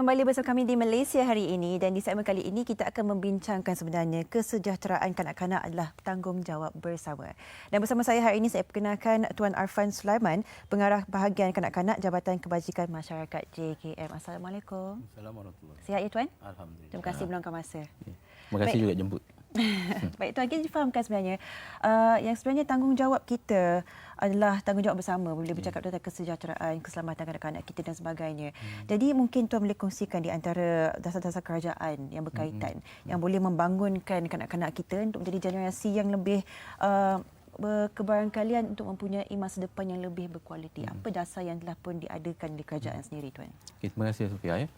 kembali bersama kami di Malaysia hari ini, dan di segmen kali ini kita akan membincangkan sebenarnya kesejahteraan kanak-kanak adalah tanggungjawab bersama. Dan bersama saya hari ini saya perkenalkan Tuan Arfan Sulaiman, Pengarah Bahagian Kanak-kanak Jabatan Kebajikan Masyarakat JKM. Assalamualaikum. Assalamualaikum. Sihat ya Tuan? Alhamdulillah. Terima kasih meluangkan masa. Terima kasih juga jemput. Baik Tuan, kita difahamkan sebenarnya yang sebenarnya tanggungjawab kita adalah tanggungjawab bersama bila bercakap tentang kesejahteraan, keselamatan kanak-kanak kita dan sebagainya. Jadi mungkin Tuan boleh kongsikan di antara dasar-dasar kerajaan yang berkaitan yang boleh membangunkan kanak-kanak kita untuk menjadi generasi yang lebih berkebarangkalian untuk mempunyai masa depan yang lebih berkualiti. Apa dasar yang telah pun diadakan di kerajaan sendiri Tuan? Okay, terima kasih Sofia.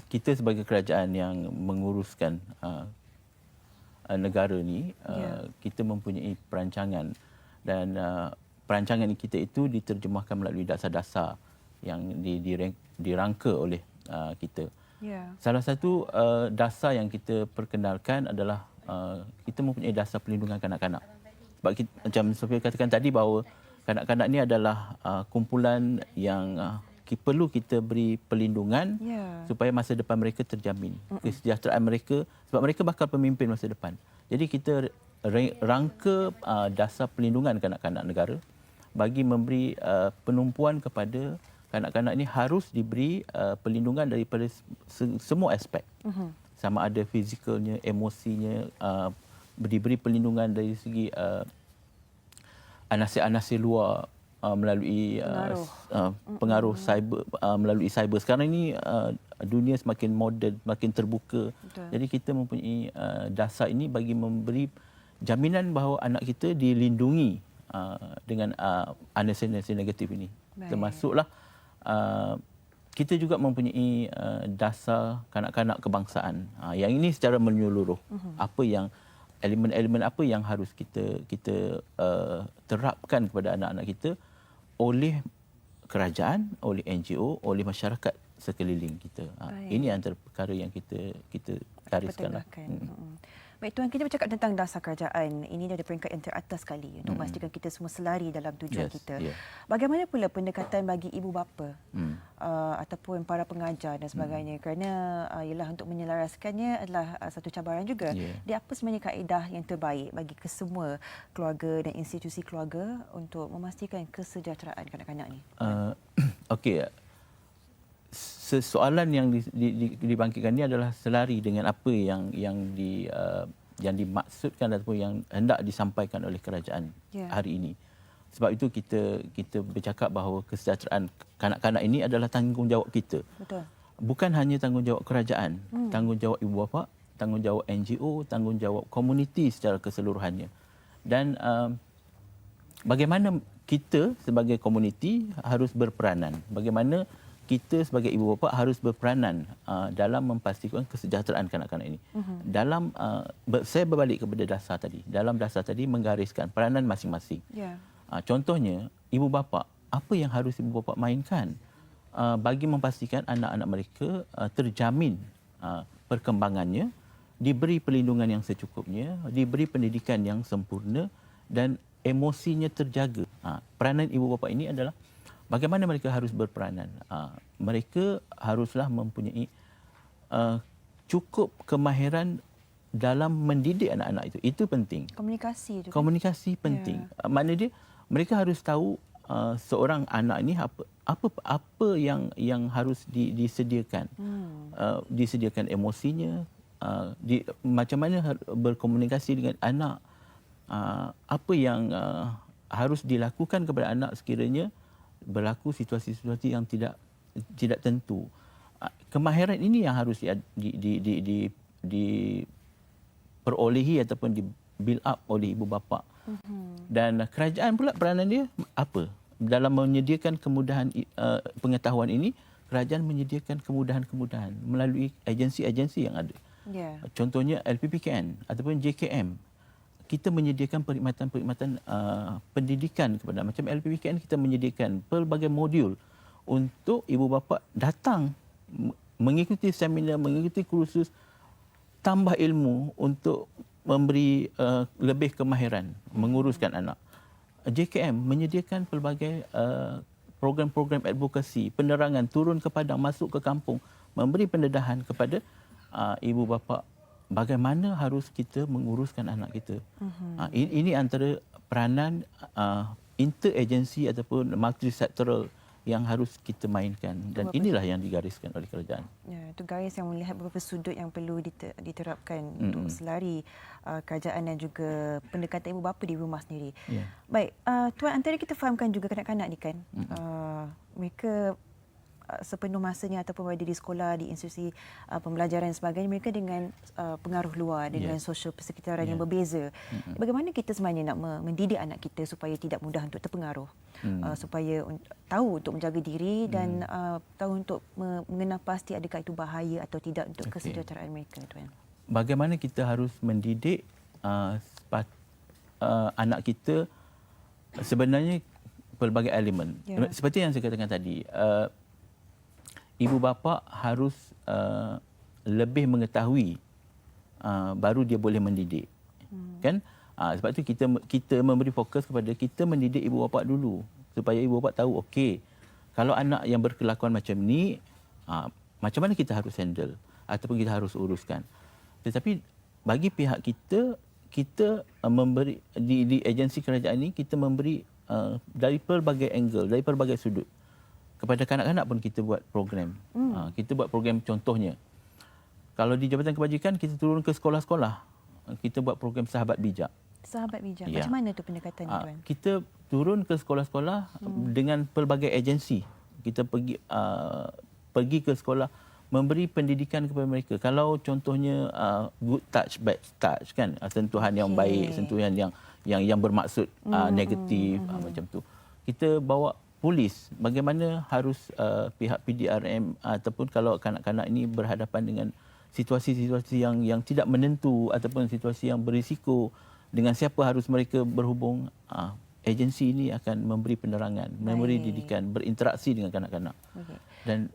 Kita sebagai kerajaan yang menguruskan negara ni, kita mempunyai perancangan dan perancangan kita itu diterjemahkan melalui dasar-dasar yang dirangka oleh kita. Salah satu dasar yang kita perkenalkan adalah kita mempunyai dasar perlindungan kanak-kanak. Sebab kita, macam Sofia katakan tadi bahawa kanak-kanak ni adalah kumpulan yang perlu kita beri perlindungan supaya masa depan mereka terjamin. Kesejahteraan mereka, sebab mereka bakal pemimpin masa depan. Jadi kita rangka dasar perlindungan kanak-kanak negara bagi memberi penumpuan kepada kanak-kanak ini harus diberi perlindungan daripada semua aspek. Sama ada fizikalnya, emosinya, diberi perlindungan dari segi anasir-anasir luar, melalui pengaruh cyber, melalui cyber. Sekarang ini dunia semakin moden, makin terbuka. Betul. Jadi kita mempunyai dasar ini bagi memberi jaminan bahawa anak kita dilindungi dengan anasir-anasir negatif ini. Baik. Termasuklah kita juga mempunyai dasar kanak-kanak kebangsaan. Yang ini secara menyeluruh. Apa yang elemen-elemen apa yang harus kita terapkan kepada anak-anak kita oleh kerajaan, oleh NGO, oleh masyarakat sekeliling kita. Ini antara perkara yang kita gariskan. Baik Tuan, kita bercakap tentang dasar kerajaan. Ini dari peringkat yang teratas sekali untuk memastikan kita semua selari dalam tujuan kita. Bagaimana pula pendekatan bagi ibu bapa ataupun para pengajar dan sebagainya? Kerana ialah untuk menyelaraskannya adalah satu cabaran juga. Dia apa sebenarnya kaedah yang terbaik bagi kesemua keluarga dan institusi keluarga untuk memastikan kesejahteraan kanak-kanak ni? Okey. Soalan yang dibangkitkan ini adalah selari dengan apa yang dimaksudkan ataupun yang hendak disampaikan oleh kerajaan hari ini. Sebab itu kita bercakap bahawa kesejahteraan kanak-kanak ini adalah tanggungjawab kita. Betul. Bukan hanya tanggungjawab kerajaan, tanggungjawab ibu bapa, tanggungjawab NGO, tanggungjawab komuniti secara keseluruhannya. Dan bagaimana kita sebagai komuniti harus berperanan, bagaimana kita sebagai ibu bapa harus berperanan dalam memastikan kesejahteraan kanak-kanak ini. Dalam saya berbalik kepada dasar tadi. Dalam dasar tadi menggariskan peranan masing-masing. Contohnya ibu bapa, apa yang harus ibu bapa mainkan bagi memastikan anak-anak mereka terjamin perkembangannya, diberi perlindungan yang secukupnya, diberi pendidikan yang sempurna dan emosinya terjaga. Peranan ibu bapa ini adalah bagaimana mereka harus berperanan. Mereka haruslah mempunyai cukup kemahiran dalam mendidik anak-anak itu. Itu penting. Komunikasi juga. Komunikasi penting. Maknanya mereka harus tahu seorang anak ini apa yang harus disediakan. Disediakan emosinya, macam mana berkomunikasi dengan anak, apa yang harus dilakukan kepada anak sekiranya berlaku situasi-situasi yang tidak tentu. Kemahiran ini yang harus diperolehi ataupun di build up oleh ibu bapa. Dan kerajaan pula peranan dia apa? Dalam menyediakan kemudahan pengetahuan ini, kerajaan menyediakan kemudahan-kemudahan melalui agensi-agensi yang ada. Contohnya LPPKN ataupun JKM. Kita menyediakan perkhidmatan pendidikan kepada macam LPPKN, kita menyediakan pelbagai modul untuk ibu bapa datang mengikuti seminar, mengikuti kursus, tambah ilmu untuk memberi lebih kemahiran menguruskan anak. JKM menyediakan pelbagai program-program advokasi, penerangan, turun ke padang, masuk ke kampung, memberi pendedahan kepada ibu bapa bagaimana harus kita menguruskan anak kita. Ini antara peranan interagency ataupun multisektoral yang harus kita mainkan, dan inilah yang digariskan oleh kerajaan. Ya, itu garis yang melihat beberapa sudut yang perlu diterapkan untuk selari kerajaan dan juga pendekatan ibu bapa di rumah sendiri. Yeah. Baik, Tuan, antara kita fahamkan juga kanak-kanak ni kan, mereka sepenuh masanya ataupun berada di sekolah, di institusi pembelajaran dan sebagainya, mereka dengan pengaruh luar, dengan sosial persekitaran yang berbeza. Bagaimana kita sebenarnya nak mendidik anak kita supaya tidak mudah untuk terpengaruh, supaya tahu untuk menjaga diri dan tahu untuk mengenal pasti adakah itu bahaya atau tidak untuk kesejahteraan mereka, Tuan? Bagaimana kita harus mendidik anak kita sebenarnya pelbagai elemen. Seperti yang saya katakan tadi, ibu bapa harus lebih mengetahui baru dia boleh mendidik. Kan? Sebab itu kita memberi fokus kepada kita mendidik ibu bapa dulu supaya ibu bapa tahu okey, kalau anak yang berkelakuan macam ni macam mana kita harus handle ataupun kita harus uruskan. Tetapi bagi pihak kita memberi di agensi kerajaan ini, kita memberi dari pelbagai angle, dari pelbagai sudut. Kepada kanak-kanak pun kita buat program. Kita buat program, contohnya, kalau di Jabatan Kebajikan kita turun ke sekolah-sekolah, kita buat program Sahabat Bijak. Sahabat Bijak. Ya. Macam mana tu pendekatannya, Tuan? Kita turun ke sekolah-sekolah dengan pelbagai agensi. Kita pergi ke sekolah, memberi pendidikan kepada mereka. Kalau contohnya good touch, bad touch, kan, sentuhan yang baik, sentuhan yang bermaksud negatif, macam tu. Kita bawa polis, bagaimana harus pihak PDRM ataupun kalau kanak-kanak ini berhadapan dengan situasi-situasi yang tidak menentu ataupun situasi yang berisiko, dengan siapa harus mereka berhubung. Agensi ini akan memberi penerangan, memberi didikan, berinteraksi dengan kanak-kanak. Dan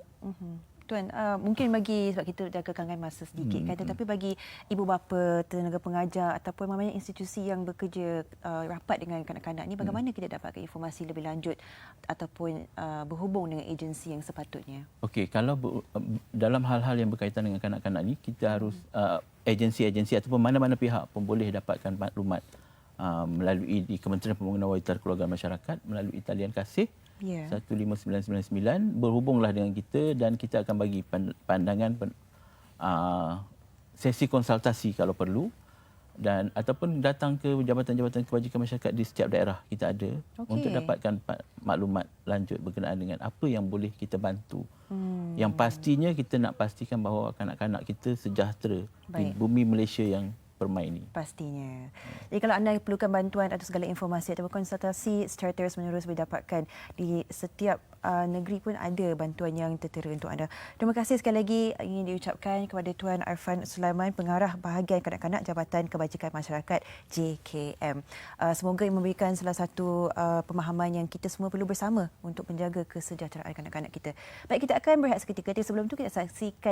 Tuan, mungkin bagi, sebab kita dah kekangkan masa sedikit kan, tetapi bagi ibu bapa, tenaga pengajar ataupun mana institusi yang bekerja rapat dengan kanak-kanak ni, bagaimana kita dapatkan informasi lebih lanjut ataupun berhubung dengan agensi yang sepatutnya? Okey, kalau dalam hal-hal yang berkaitan dengan kanak-kanak ni, kita harus agensi-agensi ataupun mana-mana pihak pun boleh dapatkan maklumat melalui di Kementerian Pembangunan Wanita Keluarga Masyarakat, melalui talian kasih 15999, berhubunglah dengan kita dan kita akan bagi pandangan, sesi konsultasi kalau perlu, dan ataupun datang ke jabatan-jabatan kebajikan masyarakat di setiap daerah kita ada untuk dapatkan maklumat lanjut berkenaan dengan apa yang boleh kita bantu. Yang pastinya kita nak pastikan bahawa kanak-kanak kita sejahtera di bumi Malaysia yang permai ini. Pastinya. Jadi kalau anda perlukan bantuan atau segala informasi atau konsultasi secara terus-menerus boleh dapatkan di setiap negeri pun ada bantuan yang tertera untuk anda. Terima kasih sekali lagi ingin diucapkan kepada Tuan Arfan Sulaiman, Pengarah Bahagian Kanak-kanak Jabatan Kebajikan Masyarakat JKM. Semoga memberikan salah satu pemahaman yang kita semua perlu bersama untuk menjaga kesejahteraan kanak-kanak kita. Baik, kita akan berehat seketika. Sebelum itu kita saksikan